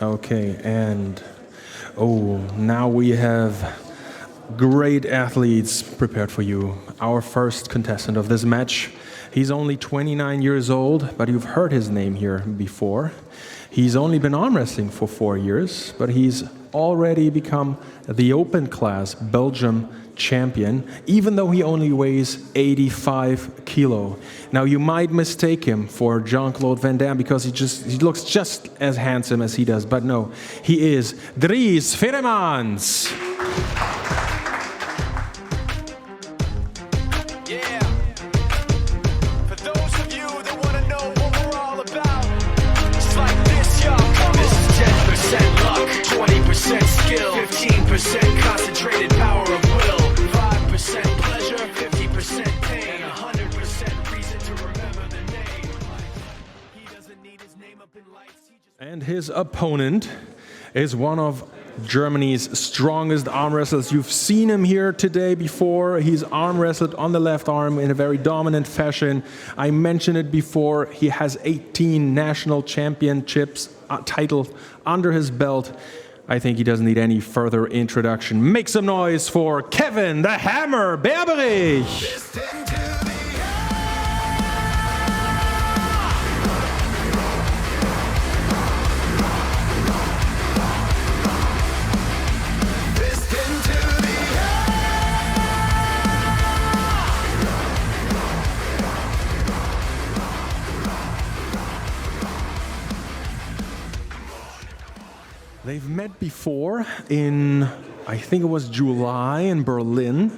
Okay, and now we have great athletes prepared for you. Our first contestant of this match, he's only 29 years old, but you've heard his name here before. He's only been arm wrestling for 4 years, but he's already become the open class Belgium champion, even though he only weighs 85 kilo. Now you might mistake him for Jean-Claude Van Damme because he looks just as handsome as he does, but no, he is Dries Feremans. Skill, 15% concentrated power of will, 5% pleasure, 50% pain, 100% reason to remember the name. He doesn't need his name up in lights. And his opponent is one of Germany's strongest arm wrestlers. You've seen him here today before. He's arm wrestled on the left arm in a very dominant fashion. I mentioned it before. He has 18 national championships titles under his belt. I think he doesn't need any further introduction. Make some noise for Kevin the Hammer Berberich. They've met before in, I think it was July in Berlin.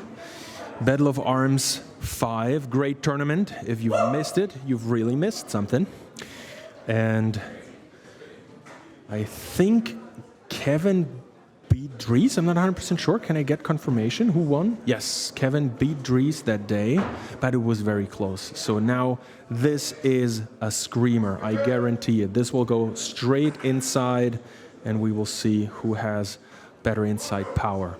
Battle of Arms 5, great tournament. If you've missed it, you've really missed something. And I think Kevin beat Dries. I'm not 100% sure. Can I get confirmation who won? Yes, Kevin beat Dries that day, but it was very close. So now this is a screamer. I guarantee it. This will go straight inside, and we will see who has better inside power.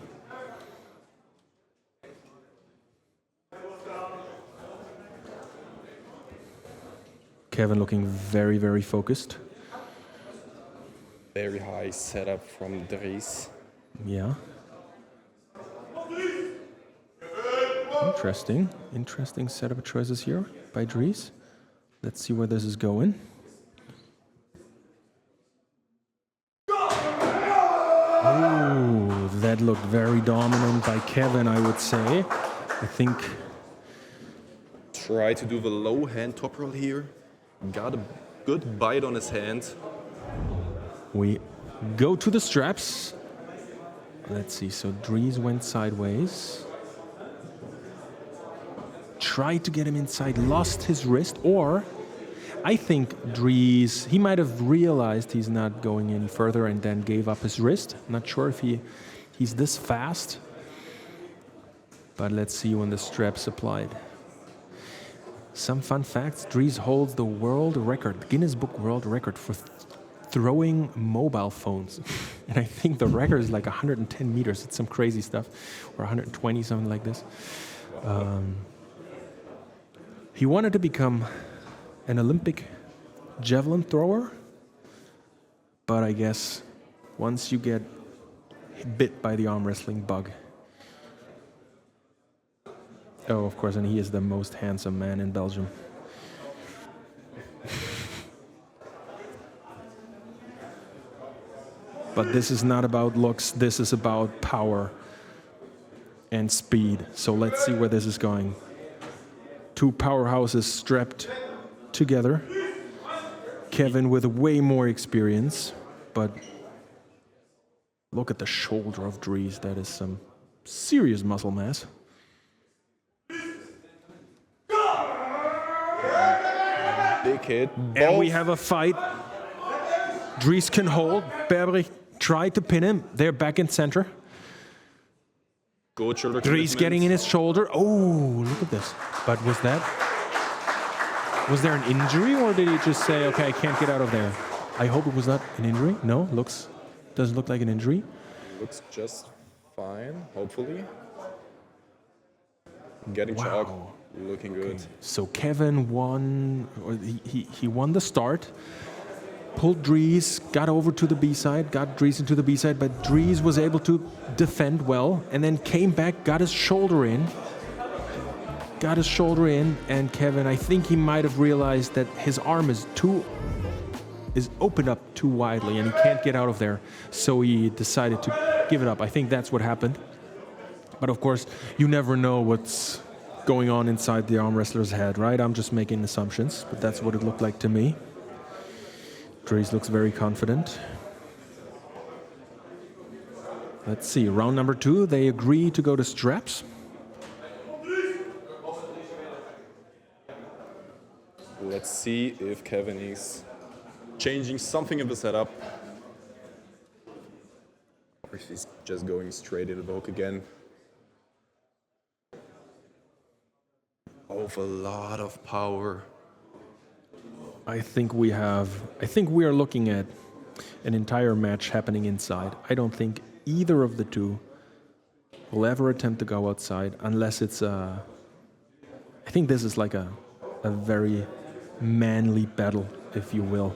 Kevin looking very, very focused. Very high setup from Dries. Yeah. Interesting setup choices here by Dries. Let's see where this is going. Oh, that looked very dominant by Kevin, I would say. I think. Try to do the low hand top roll here. Got a good bite on his hand. We go to the straps. Let's see, so Dries went sideways. Tried to get him inside, lost his wrist, or I think Dries, he might have realized he's not going any further and then gave up his wrist. Not sure if he's this fast, but let's see when the strap's applied. Some fun facts, Dries holds the world record, Guinness Book World Record for throwing mobile phones. And I think the record is like 110 meters. It's some crazy stuff, or 120, something like this. He wanted to become an Olympic javelin thrower, but I guess once you get bit by the arm wrestling bug. Oh, of course, and he is the most handsome man in Belgium. But this is not about looks, this is about power and speed. So let's see where this is going. Two powerhouses strapped together. Kevin with way more experience, but look at the shoulder of Dries. That is some serious muscle mass. Big hit. And we have a fight. Dries can hold. Berberich tried to pin him. They're back in center. Good shoulder Dries getting in his shoulder. Oh, look at this. But was there an injury, or did he just say, okay, I can't get out of there? I hope it was not an injury. No, doesn't look like an injury. Looks just fine, hopefully. Getting Wow. chalk, looking good. So Kevin won, or he won the start. pulled Dries, got over to the B-side, got Dries into the B-side, but Dries was able to defend well and then came back, got his shoulder in, and Kevin, I think he might have realized that his arm is opened up too widely and he can't get out of there, so he decided to give it up. I think that's what happened. But of course, you never know what's going on inside the arm wrestler's head, right? I'm just making assumptions, but that's what it looked like to me. Dries looks very confident. Let's see, round number 2, they agree to go to straps. Let's see if Kevin is changing something in the setup. Or if he's just going straight in the Vogue again. With a lot of power. I think we are looking at an entire match happening inside. I don't think either of the two will ever attempt to go outside unless it's I think this is like a very manly battle, if you will.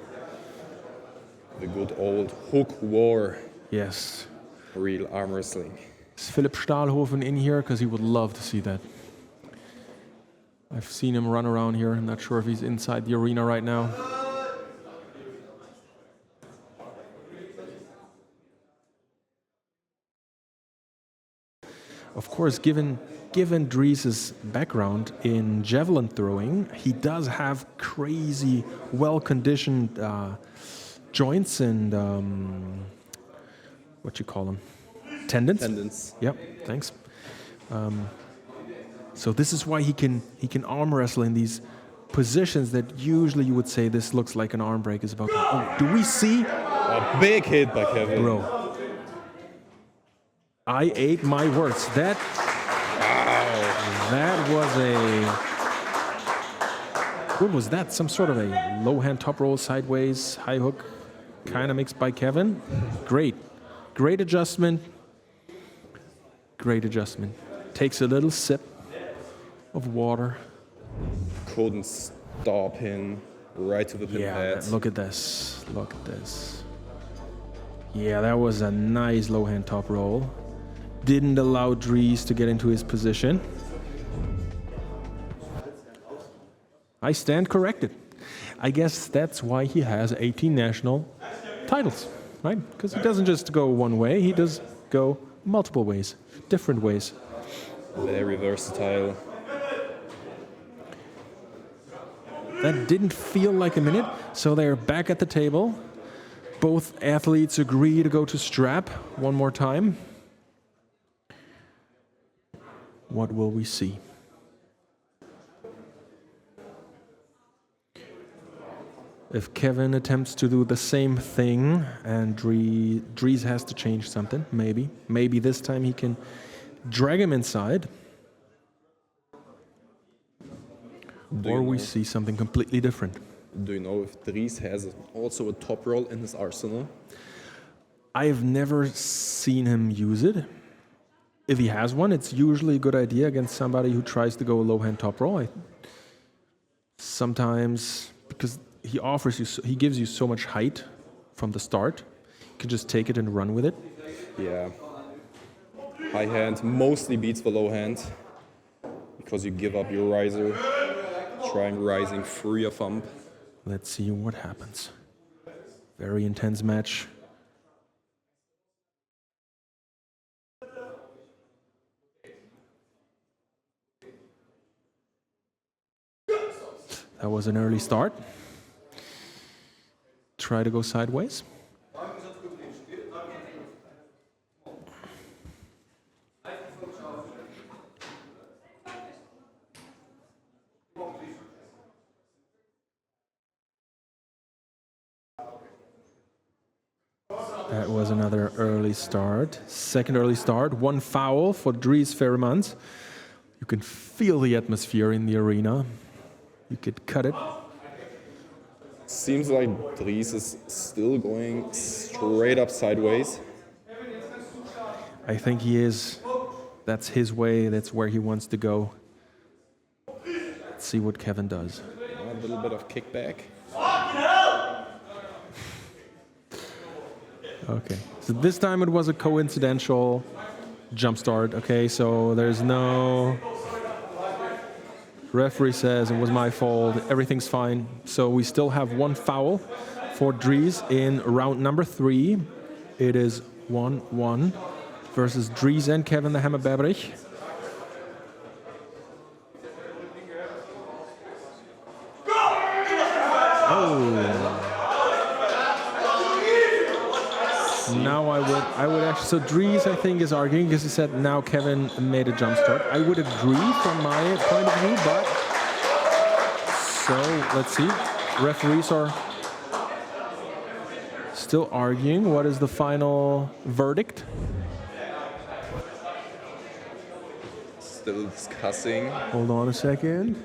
The good old hook war. Yes. Real arm wrestling. Is Philipp Stahlhofen in here? Because he would love to see that. I've seen him run around here. I'm not sure if he's inside the arena right now. Of course, given Dries' background in javelin throwing, he does have crazy, well-conditioned joints and what you call them? Tendons? Tendons. Yep, thanks. So this is why he can arm wrestle in these positions that usually you would say this looks like an arm break is about. Oh, do we see a big hit by Kevin? Bro, I ate my words. That was a. What was that? Some sort of a low hand top roll sideways high hook, kind of mixed by Kevin. Great adjustment. Great adjustment. Takes a little sip of water. Couldn't stop him. Right to the pin pad. Look at this. Look at this. Yeah, that was a nice low hand top roll. Didn't allow Dries to get into his position. I stand corrected. I guess that's why he has 18 national titles, right? Because he doesn't just go one way, he does go multiple ways, different ways. Very versatile. That didn't feel like a minute, so they're back at the table. Both athletes agree to go to strap one more time. What will we see? If Kevin attempts to do the same thing and Dries has to change something, maybe this time he can drag him inside. Or we see something completely different. Do you know if Dries has also a top roll in his arsenal? I've never seen him use it. If he has one, it's usually a good idea against somebody who tries to go a low hand top roll. Sometimes, because he gives you so much height from the start, you can just take it and run with it. Yeah. High hand mostly beats the low hand because you give up your riser, trying rising through your thumb. Let's see what happens. Very intense match. That was an early start. Try to go sideways. That was another early start. Second early start. One foul for Dries Feremans. You can feel the atmosphere in the arena. You could cut it. Seems like Dries is still going straight up sideways. I think he is. That's his way. That's where he wants to go. Let's see what Kevin does. A little bit of kickback. Okay. So this time it was a coincidental jump start. Okay, so there's no... Referee says it was my fault. Everything's fine. So we still have one foul for Dries in round number 3. It is 1-1 versus Dries and Kevin the Hammer Berberich. Now I would actually, so Dries I think is arguing because he said now Kevin made a jump start. I would agree from my point of view, but so let's see. Referees are still arguing. What is the final verdict? Still discussing. Hold on a second.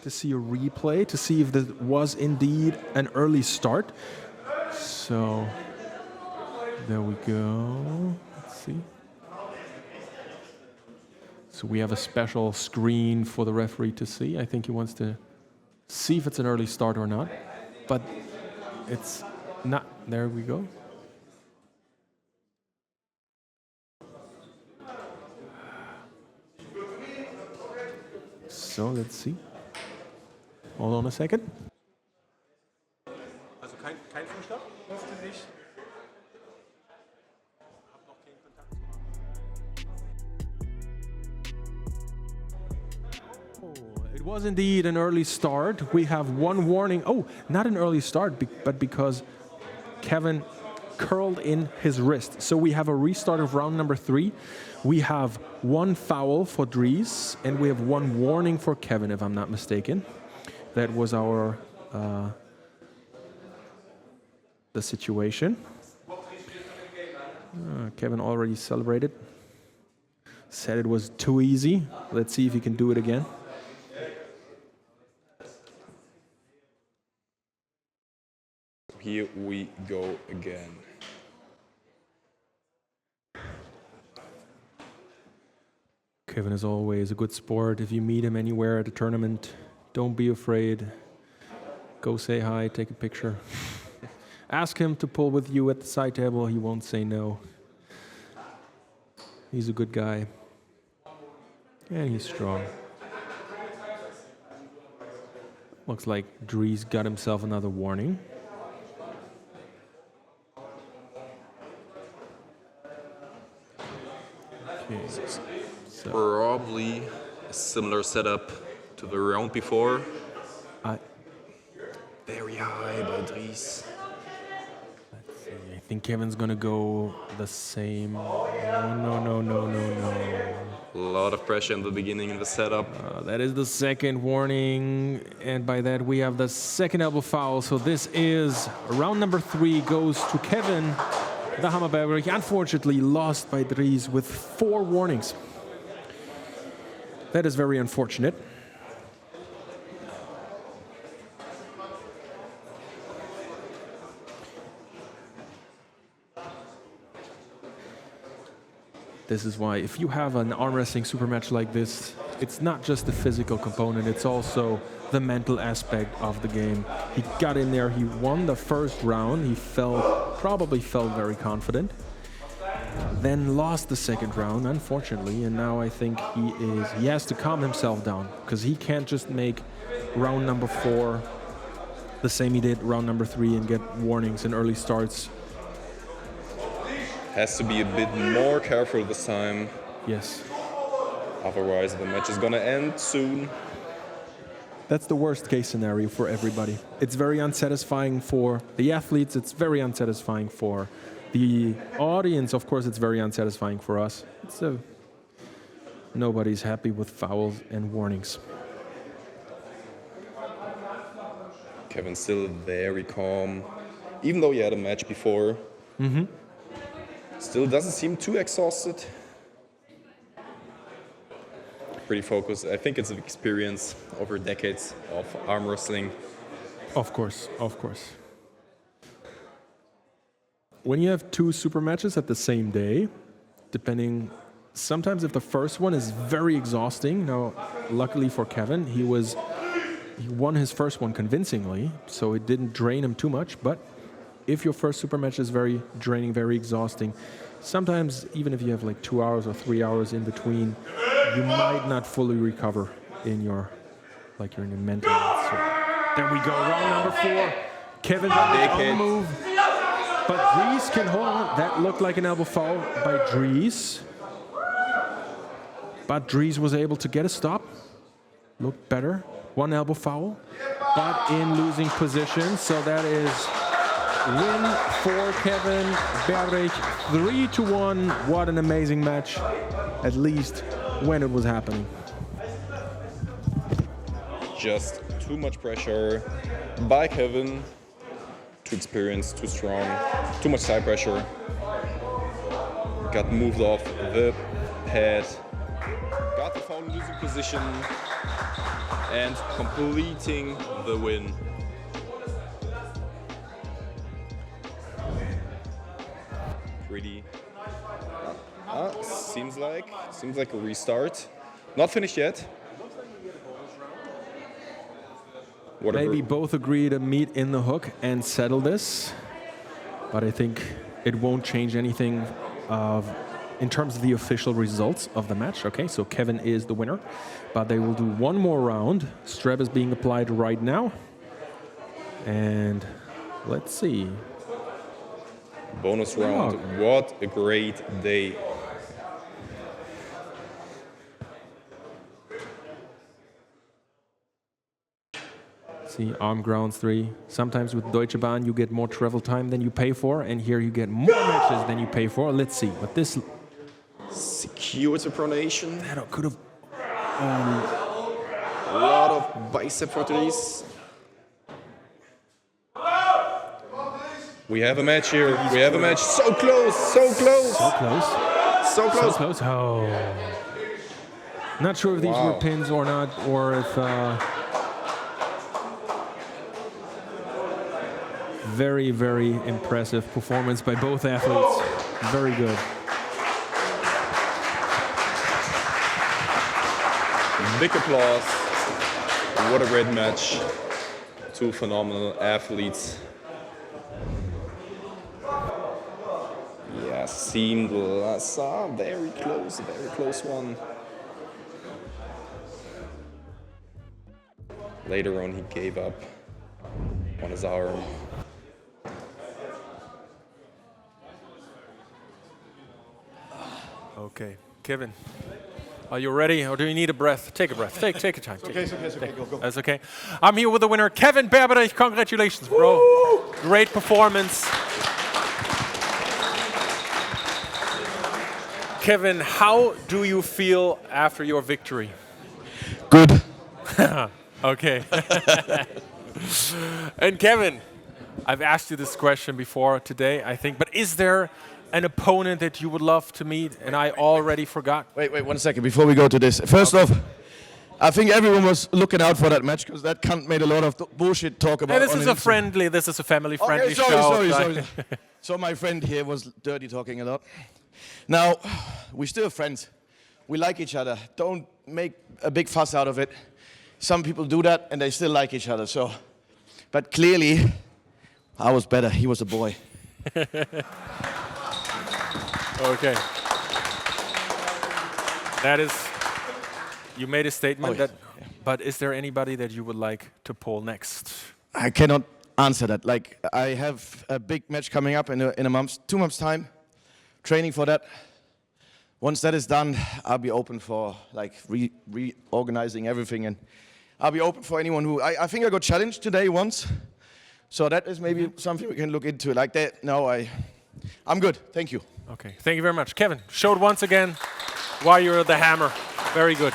To see a replay to see if this was indeed an early start. So there we go. Let's see. So we have a special screen for the referee to see. I think he wants to see if it's an early start or not. But it's not. There we go. So let's see. Hold on a second. Also kein Vorschlag? Musste nicht. Hab noch keinen Kontakt zu machen. It was indeed an early start. We have one warning. Oh, not an early start, but because Kevin curled in his wrist. So we have a restart of round number 3. We have one foul for Dries, and we have one warning for Kevin, if I'm not mistaken. That was our the situation. Kevin already celebrated. Said it was too easy. Let's see if he can do it again. Here we go again. Kevin is always a good sport. If you meet him anywhere at a tournament, don't be afraid. Go say hi, take a picture. Ask him to pull with you at the side table. He won't say no. He's a good guy. And he's strong. Looks like Dries got himself another warning. Okay. So Probably a similar setup to the round before. Very high by Dries. Let's see. I think Kevin's gonna go the same. No. A lot of pressure in the beginning in the setup. That is the second warning, and by that we have the second elbow foul. So this is round number 3 goes to Kevin, the Hammer Berberich. Unfortunately lost by Dries with 4 warnings. That is very unfortunate. This is why, if you have an arm wrestling super match like this, it's not just the physical component, it's also the mental aspect of the game. He got in there, he won the first round, he probably felt very confident, then lost the second round, unfortunately, and now I think he has to calm himself down, because he can't just make round number 4 the same he did round number 3 and get warnings and early starts. Has to be a bit more careful this time. Yes. Otherwise, the match is gonna end soon. That's the worst case scenario for everybody. It's very unsatisfying for the athletes. It's very unsatisfying for the audience. Of course, it's very unsatisfying for us. Nobody's happy with fouls and warnings. Kevin's still very calm. Even though he had a match before. Still doesn't seem too exhausted. Pretty focused. I think it's an experience over decades of arm wrestling. Of course, of course. When you have 2 super matches at the same day, sometimes if the first one is very exhausting, now luckily for Kevin, he was he won his first one convincingly, so it didn't drain him too much. But if your first super match is very draining, very exhausting, sometimes even if you have like 2 hours or 3 hours in between, you might not fully recover in your mental. So there we go, round number 4. Kevin on the move, but Dries can hold on. That looked like an elbow foul by Dries, but Dries was able to get a stop. Looked better. 1 elbow foul, but in losing position. So that is win for Kevin Berberich, 3-1. What an amazing match, at least when it was happening. Just too much pressure by Kevin. Too experienced, too strong, too much side pressure. Got moved off the head. Got the foul in losing position. And completing the win. Pretty. Seems like a restart. Not finished yet. Whatever. Maybe both agree to meet in the hook and settle this, but I think it won't change anything in terms of the official results of the match. Okay, so Kevin is the winner, but they will do one more round. Strap is being applied right now, and let's see. Bonus round. Oh. What a great day. See, Armground 3. Sometimes with Deutsche Bahn you get more travel time than you pay for, and here you get more matches than you pay for. Let's see, but this Secure to pronation. that could have. A lot of bicep for Dries. We have a match here. We have a match. So close, so close. So close. So close. So close. Oh. Not sure if these were pins or not, or if. Very, very impressive performance by both athletes. Very good. Big applause. What a great match. 2 phenomenal athletes. Yeah, seamless. Very close one. Later on, he gave up on his arm. Okay, Kevin, are you ready, or do you need a breath? Take a breath. Take your time. It's okay. Go. That's okay. I'm here with the winner, Kevin Berberich. Congratulations, bro. Woo! Great performance. Kevin, how do you feel after your victory? Good. Okay. And Kevin, I've asked you this question before today, I think, but is there an opponent that you would love to meet and I already forgot? Wait 1 second before we go to this. First off, I think everyone was looking out for that match because that cunt made a lot of bullshit talk about. Hey, this is a family-friendly show. Sorry. So my friend here was dirty talking a lot. Now, we're still friends. We like each other. Don't make a big fuss out of it. Some people do that and they still like each other. So, but clearly, I was better. He was a boy. Okay. That is, you made a statement but is there anybody that you would like to poll next? I cannot answer that. Like, I have a big match coming up in a month, 2 months' time, training for that. Once that is done, I'll be open for like reorganizing everything, and I'll be open for anyone who, I think I got challenged today once, so that is maybe something we can look into. Like that, no, I'm good, thank you. Okay, thank you very much. Kevin, showed once again why you're the hammer. Very good.